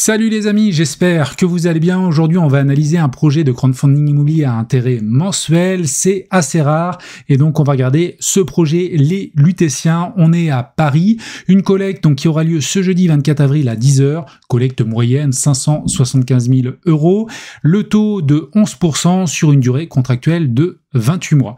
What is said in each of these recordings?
Salut les amis, j'espère que vous allez bien. Aujourd'hui, on va analyser un projet de crowdfunding immobilier à intérêt mensuel. C'est assez rare et donc on va regarder ce projet, les Lutétiens. On est à Paris. Une collecte donc, qui aura lieu ce jeudi 24 avril à 10 h. Collecte moyenne 575 000 €. Le taux de 11% sur une durée contractuelle de 28 mois.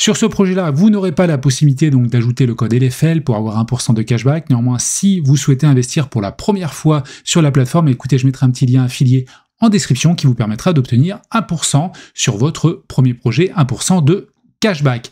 Sur ce projet-là, vous n'aurez pas la possibilité donc d'ajouter le code LFL pour avoir 1% de cashback. Néanmoins, si vous souhaitez investir pour la première fois sur la plateforme, écoutez, je mettrai un petit lien affilié en description qui vous permettra d'obtenir 1% sur votre premier projet, 1% de cashback.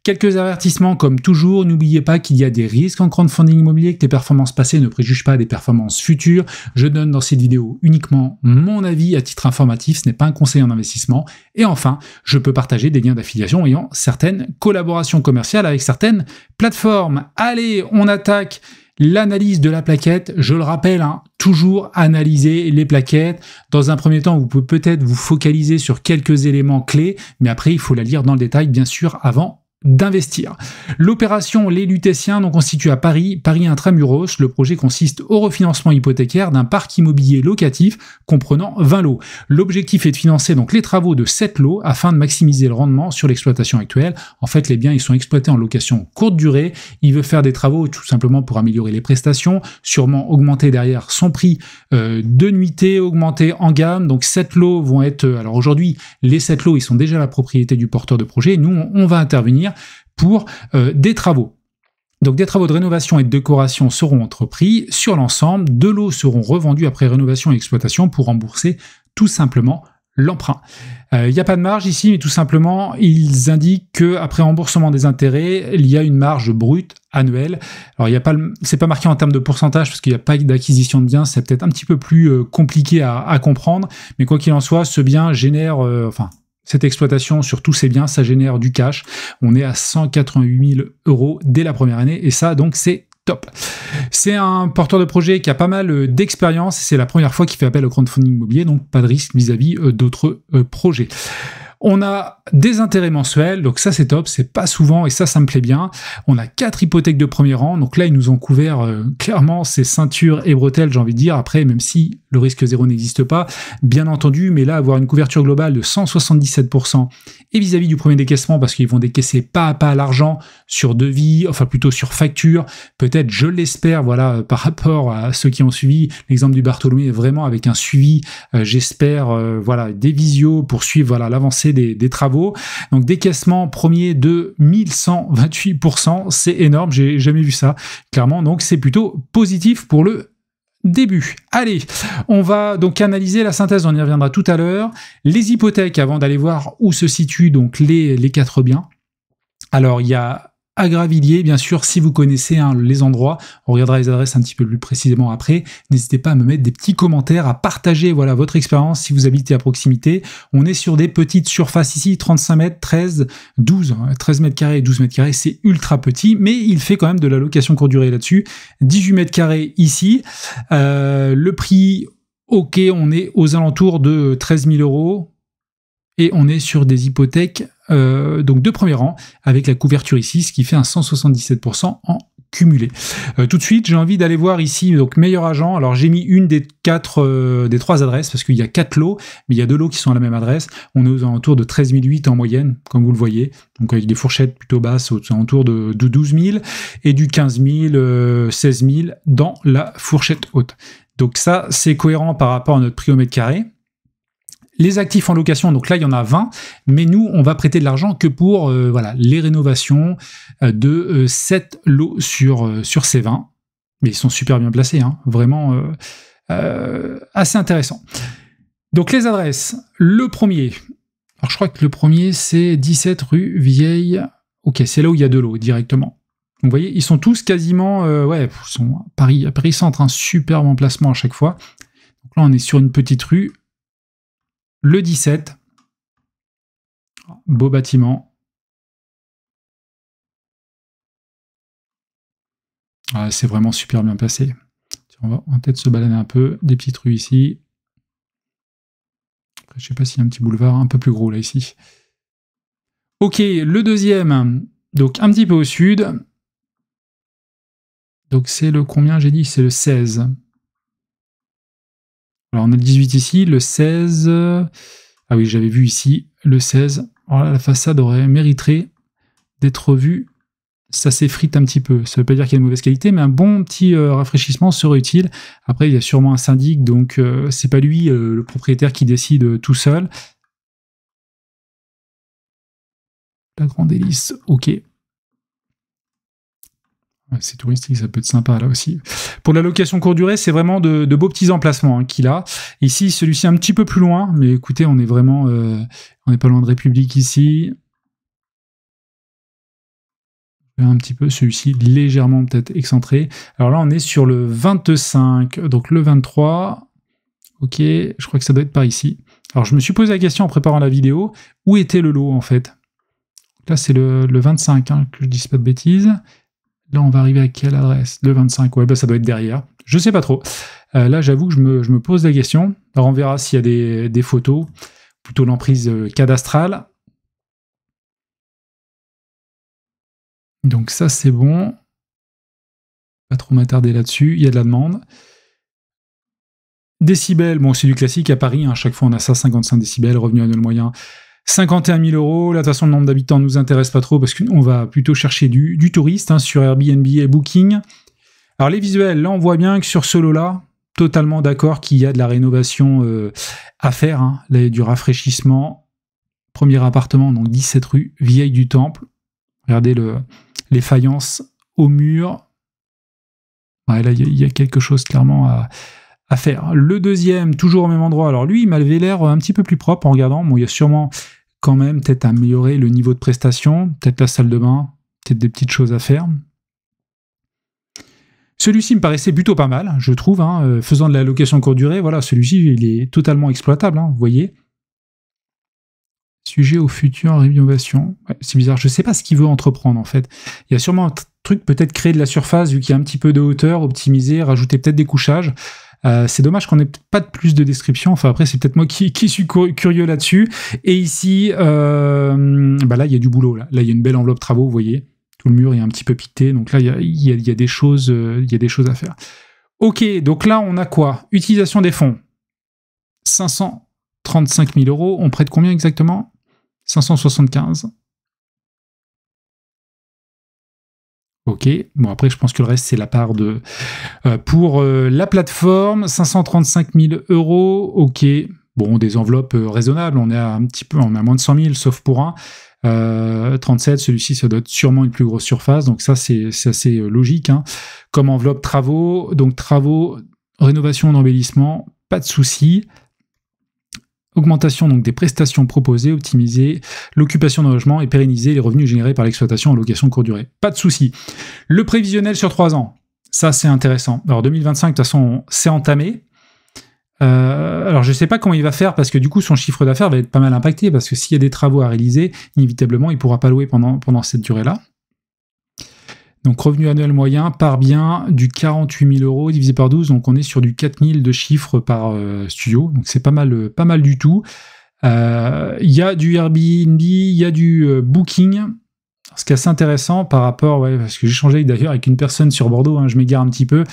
Quelques avertissements comme toujours, n'oubliez pas qu'il y a des risques en crowdfunding immobilier, que les performances passées ne préjugent pas des performances futures. Je donne dans cette vidéo uniquement mon avis à titre informatif, ce n'est pas un conseil en investissement. Et enfin, je peux partager des liens d'affiliation ayant certaines collaborations commerciales avec certaines plateformes. Allez, on attaque l'analyse de la plaquette. Je le rappelle, toujours analyser les plaquettes. Dans un premier temps, vous pouvez peut-être vous focaliser sur quelques éléments clés, mais après, il faut la lire dans le détail, bien sûr, avant d'investir. L'opération Les Lutétiens donc constitue à Paris Intramuros. Le projet consiste au refinancement hypothécaire d'un parc immobilier locatif comprenant 20 lots. L'objectif est de financer donc les travaux de 7 lots afin de maximiser le rendement sur l'exploitation actuelle. En fait, les biens ils sont exploités en location courte durée. Il veut faire des travaux tout simplement pour améliorer les prestations, sûrement augmenter derrière son prix de nuitée, augmenter en gamme. Donc 7 lots vont être... alors aujourd'hui, les 7 lots ils sont déjà la propriété du porteur de projet. Nous, on va intervenir pour des travaux. Donc des travaux de rénovation et de décoration seront entrepris sur l'ensemble. 2 lots seront revendus après rénovation et exploitation pour rembourser tout simplement l'emprunt. Il n'y a pas de marge ici, mais tout simplement, ils indiquent qu'après remboursement des intérêts, il y a une marge brute annuelle. Alors, c'est pas marqué en termes de pourcentage parce qu'il n'y a pas d'acquisition de biens, c'est peut-être un petit peu plus compliqué à comprendre, mais quoi qu'il en soit, ce bien génère... cette exploitation sur tous ces biens, ça génère du cash. On est à 188 000 € dès la première année et ça, donc, c'est top. C'est un porteur de projet qui a pas mal d'expérience et c'est la première fois qu'il fait appel au crowdfunding immobilier, donc pas de risque vis-à-vis d'autres projets. On a des intérêts mensuels, donc ça c'est top, c'est pas souvent et ça me plaît bien. On a 4 hypothèques de premier rang, donc là ils nous ont couvert clairement ces ceintures et bretelles, j'ai envie de dire. Après, même si le risque zéro n'existe pas, bien entendu, mais là avoir une couverture globale de 177% et vis-à-vis du premier décaissement, parce qu'ils vont décaisser pas à pas l'argent sur devis, enfin plutôt sur facture, peut-être, je l'espère, voilà, par rapport à ceux qui ont suivi l'exemple du Bartholomé, vraiment avec un suivi, j'espère, voilà, des visios pour suivre, voilà, l'avancée des travaux. Donc décaissement premier de 1128%, c'est énorme, j'ai jamais vu ça, clairement, donc c'est plutôt positif pour le début. Allez, on va donc analyser la synthèse, on y reviendra tout à l'heure. Les hypothèques, avant d'aller voir où se situent donc les 4 biens. Alors, il y a à Gravilliers, bien sûr, si vous connaissez les endroits, on regardera les adresses un petit peu plus précisément après. N'hésitez pas à me mettre des petits commentaires, à partager voilà, votre expérience si vous habitez à proximité. On est sur des petites surfaces ici, 35 mètres, 13, 12, 13 mètres carrés, 12 mètres carrés, c'est ultra petit, mais il fait quand même de la location courte durée là-dessus. 18 mètres carrés ici. Le prix, ok, on est aux alentours de 13 000 €. Et on est sur des hypothèques donc de premier rang, avec la couverture ici, ce qui fait un 177% en cumulé. Tout de suite, j'ai envie d'aller voir ici, donc meilleur agent. Alors j'ai mis une des 3 adresses, parce qu'il y a 4 lots, mais il y a 2 lots qui sont à la même adresse. On est aux alentours de 13 800 en moyenne, comme vous le voyez, donc avec des fourchettes plutôt basses, aux alentours de 12 000, et du 15 000, 16 000 dans la fourchette haute. Donc ça, c'est cohérent par rapport à notre prix au mètre carré. Les actifs en location, donc là, il y en a 20, mais nous, on va prêter de l'argent que pour voilà, les rénovations de 7 lots sur ces 20. Mais ils sont super bien placés, vraiment assez intéressant. Donc les adresses, le premier, alors je crois que le premier, c'est 17 rue Vieille. Ok, c'est là où il y a 2 lots directement. Donc vous voyez, ils sont tous quasiment, ils sont à Paris Centre, un superbe emplacement à chaque fois. Donc là, on est sur une petite rue. Le 17, beau bâtiment. Ah, c'est vraiment super bien placé. On va peut-être se balader un peu, des petites rues ici. Après, je sais pas s'il y a un petit boulevard un peu plus gros là ici. Ok, le deuxième, donc un petit peu au sud. Donc c'est le combien j'ai dit? C'est le 16. Alors on a le 18 ici, le 16... Ah oui, j'avais vu ici, le 16. Alors là, la façade mériterait d'être revue. Ça s'effrite un petit peu. Ça ne veut pas dire qu'il y a une mauvaise qualité, mais un bon petit rafraîchissement serait utile. Après, il y a sûrement un syndic, donc c'est pas lui, le propriétaire, qui décide tout seul. La grande hélice, ok. Ouais, c'est touristique, ça peut être sympa là aussi. Pour la location courte durée, c'est vraiment de beaux petits emplacements qu'il a. Ici, celui-ci un petit peu plus loin, mais écoutez, on est vraiment... on n'est pas loin de République ici. Un petit peu, celui-ci légèrement peut-être excentré. Alors là, on est sur le 25, donc le 23. Ok, je crois que ça doit être par ici. Alors je me suis posé la question en préparant la vidéo, où était le lot en fait? Là, c'est le 25, hein, que je ne dise pas de bêtises. Là, on va arriver à quelle adresse? Le 25, ouais, bah, ça doit être derrière. Je sais pas trop. Là, j'avoue que je me pose la question. Alors, on verra s'il y a des photos, plutôt l'emprise cadastrale. Donc ça, c'est bon. Pas trop m'attarder là-dessus. Il y a de la demande. Décibels, bon, c'est du classique à Paris. Hein, chaque fois, on a ça, 55 décibels. Revenu annuel moyen, 51 000 euros. Là, de toute façon, le nombre d'habitants ne nous intéresse pas trop parce qu'on va plutôt chercher du touriste, hein, sur Airbnb et Booking. Alors, les visuels, là, on voit bien que sur ce lot-là, totalement d'accord qu'il y a de la rénovation à faire. Hein. Là, il y a du rafraîchissement. Premier appartement, donc 17 rue Vieille du Temple. Regardez les faïences au mur. Ouais, là, il y a quelque chose clairement à faire. Le deuxième, toujours au même endroit. Alors lui, il m'avait l'air un petit peu plus propre en regardant. Bon, il y a sûrement quand même peut-être améliorer le niveau de prestation, peut-être la salle de bain, peut-être des petites choses à faire. Celui-ci me paraissait plutôt pas mal, je trouve, hein, faisant de la location courte durée. Voilà, celui-ci, il est totalement exploitable, hein, vous voyez. Sujet au futur, rénovation. Ouais, c'est bizarre, je ne sais pas ce qu'il veut entreprendre en fait. Il y a sûrement un truc, peut-être créer de la surface, vu qu'il y a un petit peu de hauteur, optimiser, rajouter peut-être des couchages. C'est dommage qu'on n'ait pas de plus de description. Enfin, après, c'est peut-être moi qui suis curieux là-dessus. Et ici, bah là, il y a du boulot. Là, il y a une belle enveloppe travaux, vous voyez. Tout le mur est un petit peu piqueté. Donc là, il y a des choses à faire. Ok, donc là, on a quoi? Utilisation des fonds. 535 000 euros. On prête combien exactement? 575. Ok, bon après je pense que le reste c'est la part de... pour la plateforme, 535 000 euros, ok. Bon, des enveloppes raisonnables, on est à on est à moins de 100 000 sauf pour un. 37, celui-ci ça doit être sûrement une plus grosse surface, donc ça c'est assez logique. Hein. Comme enveloppe travaux, donc travaux, rénovation, embellissement, pas de souci. Augmentation donc des prestations proposées, optimiser l'occupation de logement et pérenniser les revenus générés par l'exploitation en location courte durée. Pas de souci. Le prévisionnel sur 3 ans, ça c'est intéressant. Alors 2025, de toute façon, c'est entamé. Alors je ne sais pas comment il va faire parce que du coup son chiffre d'affaires va être pas mal impacté parce que s'il y a des travaux à réaliser, inévitablement il ne pourra pas louer pendant cette durée-là. Donc revenu annuel moyen par bien du 48 000 euros divisé par 12, donc on est sur du 4 000 de chiffres par studio, donc c'est pas mal du tout. Il y a du Airbnb, il y a du Booking. Ce qui est assez intéressant par rapport, ouais, parce que j'ai échangé d'ailleurs avec une personne sur Bordeaux, hein, je m'égare un petit peu,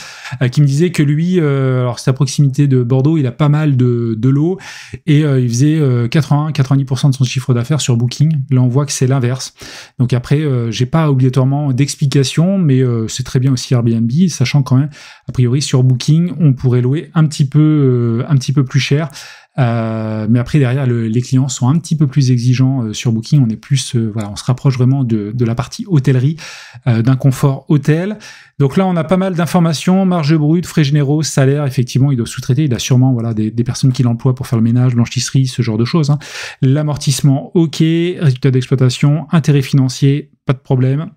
qui me disait que lui, alors c'est à proximité de Bordeaux, il a pas mal de lots, et il faisait 80-90% de son chiffre d'affaires sur Booking. Là, on voit que c'est l'inverse. Donc après, j'ai pas obligatoirement d'explication, mais c'est très bien aussi Airbnb, sachant quand même, a priori, sur Booking, on pourrait louer un petit peu plus cher. Mais après derrière les clients sont un petit peu plus exigeants sur Booking, on est plus voilà, on se rapproche vraiment de la partie hôtellerie, d'un confort hôtel. Donc là on a pas mal d'informations, marge brute, frais généraux, salaire, effectivement il doit sous-traiter, il a sûrement voilà des personnes qui l'emploient pour faire le ménage, blanchisserie, ce genre de choses, hein. L'amortissement, ok, résultat d'exploitation, intérêt financier, pas de problème.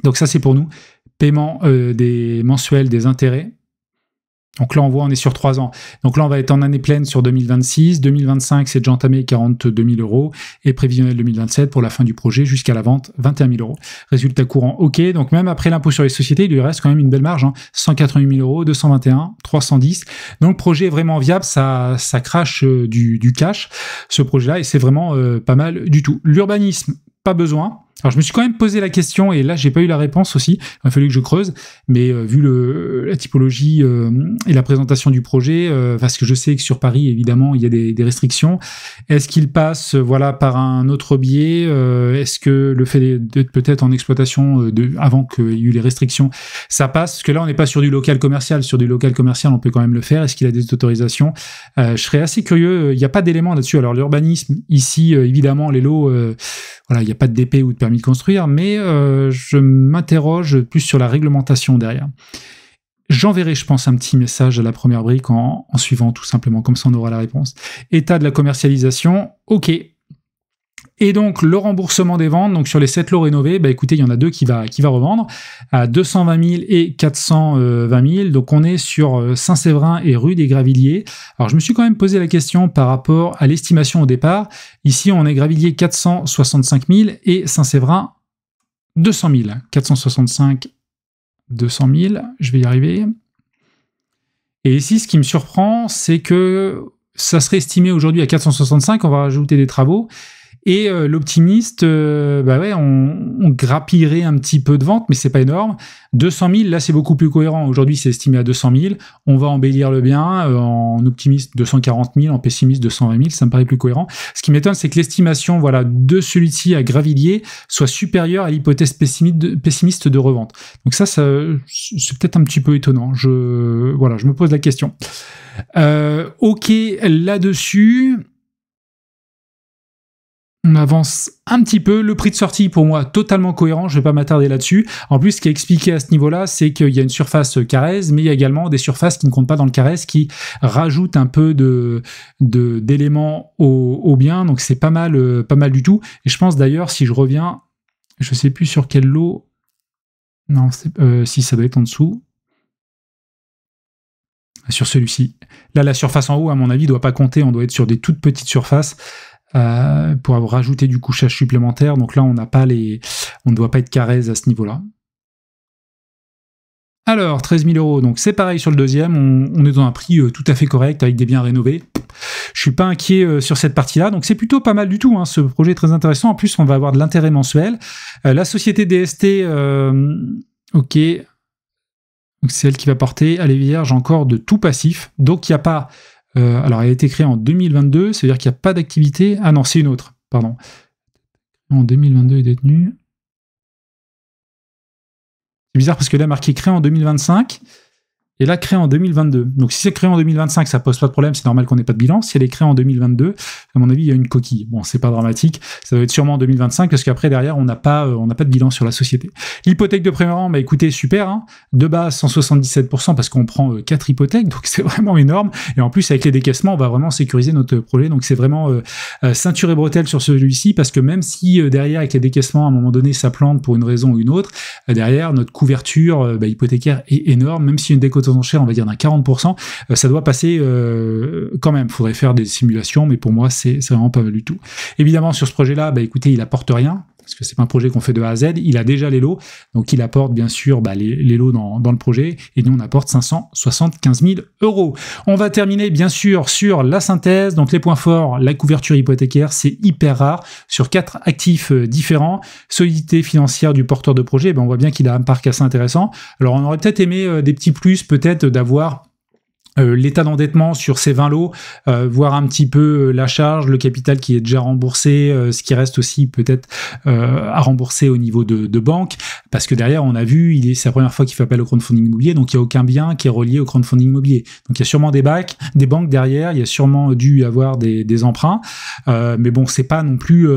Donc ça c'est pour nous, paiement des mensuels des intérêts. Donc là, on est sur 3 ans. Donc là, on va être en année pleine sur 2026. 2025, c'est déjà entamé 42 000 euros. Et prévisionnel 2027 pour la fin du projet jusqu'à la vente, 21 000 euros. Résultat courant, ok. Donc même après l'impôt sur les sociétés, il lui reste quand même une belle marge. Hein. 188 000 euros, 221, 310. Donc le projet est vraiment viable. Ça crache du cash, ce projet-là. Et c'est vraiment pas mal du tout. L'urbanisme, pas besoin. Alors, je me suis quand même posé la question, et là, j'ai pas eu la réponse aussi. Il a fallu que je creuse, mais vu la typologie et la présentation du projet, parce que je sais que sur Paris, évidemment, il y a des restrictions. Est-ce qu'il passe, voilà, par un autre biais? Est-ce que le fait d'être peut-être en exploitation avant qu'il y ait eu les restrictions, ça passe? Parce que là, on n'est pas sur du local commercial. Sur du local commercial, on peut quand même le faire. Est-ce qu'il a des autorisations? Je serais assez curieux. Il n'y a pas d'éléments là-dessus. Alors, l'urbanisme, ici, évidemment, les lots... voilà, il n'y a pas de DP ou de permis de construire, mais je m'interroge plus sur la réglementation derrière. J'enverrai, je pense, un petit message à la première brique en suivant tout simplement, comme ça on aura la réponse. État de la commercialisation, ok. Et donc, le remboursement des ventes, donc sur les 7 lots rénovés, bah écoutez, il y en a 2 qui va revendre à 220 000 et 420 000. Donc, on est sur Saint-Séverin et rue des Gravilliers. Alors, je me suis quand même posé la question par rapport à l'estimation au départ. Ici, on est Gravilliers 465 000 et Saint-Séverin 200 000. 465, 200 000, je vais y arriver. Et ici, ce qui me surprend, c'est que ça serait estimé aujourd'hui à 465, on va rajouter des travaux. Et l'optimiste, bah ouais, on grappillerait un petit peu de vente, mais c'est pas énorme. 200 000, là c'est beaucoup plus cohérent. Aujourd'hui c'est estimé à 200 000. On va embellir le bien en optimiste 240 000, en pessimiste 220 000. Ça me paraît plus cohérent. Ce qui m'étonne, c'est que l'estimation, voilà, de celui-ci à Gravilliers soit supérieure à l'hypothèse pessimiste de revente. Donc ça c'est peut-être un petit peu étonnant. Je me pose la question. Ok, là-dessus. On avance un petit peu. Le prix de sortie, pour moi, totalement cohérent. Je ne vais pas m'attarder là-dessus. En plus, ce qui est expliqué à ce niveau-là, c'est qu'il y a une surface Carrez, mais il y a également des surfaces qui ne comptent pas dans le Carrez, qui rajoutent un peu d'éléments au bien. Donc, c'est pas mal du tout. Et je pense d'ailleurs, si je reviens, je ne sais plus sur quel lot. Non, si ça doit être en dessous. Sur celui-ci. Là, la surface en haut, à mon avis, ne doit pas compter. On doit être sur des toutes petites surfaces. Pour avoir rajouté du couchage supplémentaire, donc là on ne doit pas être Carrez à ce niveau-là. Alors 13 000 €, donc c'est pareil sur le deuxième, on est dans un prix tout à fait correct avec des biens rénovés. Je suis pas inquiet sur cette partie-là, donc c'est plutôt pas mal du tout, hein. Ce projet est très intéressant. En plus on va avoir de l'intérêt mensuel. La société DST, ok, donc c'est elle qui va porter. Elle est vierge encore de tout passif, donc il n'y a pas. Alors, elle a été créée en 2022, ça veut dire qu'il n'y a pas d'activité. Ah non, c'est une autre, pardon. En 2022 est détenue. C'est bizarre parce que là, marqué créé en 2025. Et là, créé en 2022. Donc, si c'est créé en 2025, ça pose pas de problème, c'est normal qu'on n'ait pas de bilan. Si elle est créée en 2022, à mon avis, il y a une coquille. Bon, c'est pas dramatique, ça doit être sûrement en 2025, parce qu'après, derrière, on n'a pas de bilan sur la société. L'hypothèque de premier rang, bah écoutez, super, hein. De base, 177%, parce qu'on prend 4 hypothèques, donc c'est vraiment énorme. Et en plus, avec les décaissements, on va vraiment sécuriser notre projet. Donc, c'est vraiment ceinture et bretelle sur celui-ci, parce que même si derrière, avec les décaissements, à un moment donné, ça plante pour une raison ou une autre, derrière, notre couverture hypothécaire est énorme, même si une décote aux enchères, on va dire d'un 40%, ça doit passer quand même. Il faudrait faire des simulations, mais pour moi, c'est vraiment pas mal du tout. Évidemment, sur ce projet-là, bah, écoutez, il apporte rien, parce que c'est pas un projet qu'on fait de A à Z, il a déjà les lots, donc il apporte bien sûr les lots dans le projet, et nous on apporte 575 000 €. On va terminer bien sûr sur la synthèse, donc les points forts, la couverture hypothécaire, c'est hyper rare, sur 4 actifs différents, solidité financière du porteur de projet, ben on voit bien qu'il a un parc assez intéressant. Alors on aurait peut-être aimé des petits plus, peut-être d'avoir l'état d'endettement sur ces 20 lots, voir un petit peu la charge, le capital qui est déjà remboursé, ce qui reste aussi peut-être à rembourser au niveau de banque, parce que derrière on a vu, c'est la première fois qu'il fait appel au crowdfunding immobilier, donc il n'y a aucun bien qui est relié au crowdfunding immobilier. Donc il y a sûrement des banques derrière, il y a sûrement dû y avoir des emprunts, mais bon, c'est pas non plus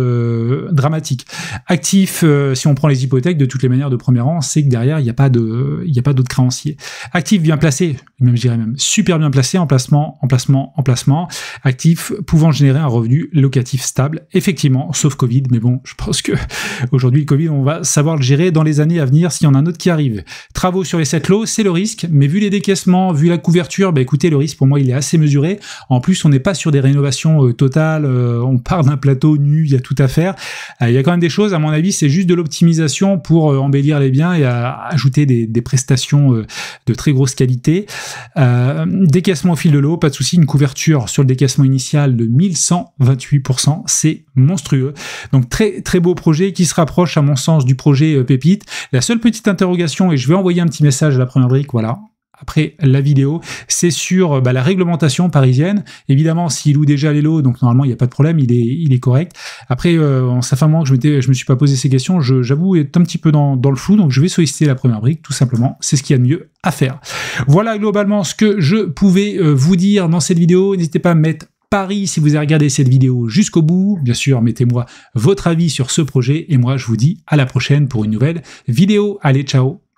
dramatique. Actif, si on prend les hypothèques, de toutes les manières de premier rang, c'est que derrière il n'y a pas d'autres créanciers. Actif bien placé, même je dirais même super bien placé, emplacement, actif pouvant générer un revenu locatif stable, effectivement, sauf Covid, mais bon, je pense que aujourd'hui le Covid, on va savoir le gérer dans les années à venir s'il y en a un autre qui arrive. Travaux sur les 7 lots, c'est le risque, mais vu les décaissements, vu la couverture, bah écoutez, le risque pour moi il est assez mesuré. En plus, on n'est pas sur des rénovations totales, on part d'un plateau nu, il y a tout à faire. Il y a quand même des choses, à mon avis, c'est juste de l'optimisation pour embellir les biens et ajouter des prestations de très grosse qualité. Décaissement au fil de l'eau, pas de souci, une couverture sur le décaissement initial de 1128%, c'est monstrueux. Donc très très beau projet qui se rapproche à mon sens du projet Pépite. La seule petite interrogation, et je vais envoyer un petit message à la première brique, voilà, après la vidéo, c'est sur la réglementation parisienne. Évidemment, s'il loue déjà les lots, donc normalement il n'y a pas de problème, il est correct. Après, ça fait un moment que je me suis pas posé ces questions, j'avoue être un petit peu dans le flou, donc je vais solliciter la première brique, tout simplement, c'est ce qu'il y a de mieux à faire. Voilà globalement ce que je pouvais vous dire dans cette vidéo. N'hésitez pas à mettre Paris si vous avez regardé cette vidéo jusqu'au bout. Bien sûr, mettez-moi votre avis sur ce projet, et moi je vous dis à la prochaine pour une nouvelle vidéo. Allez, ciao!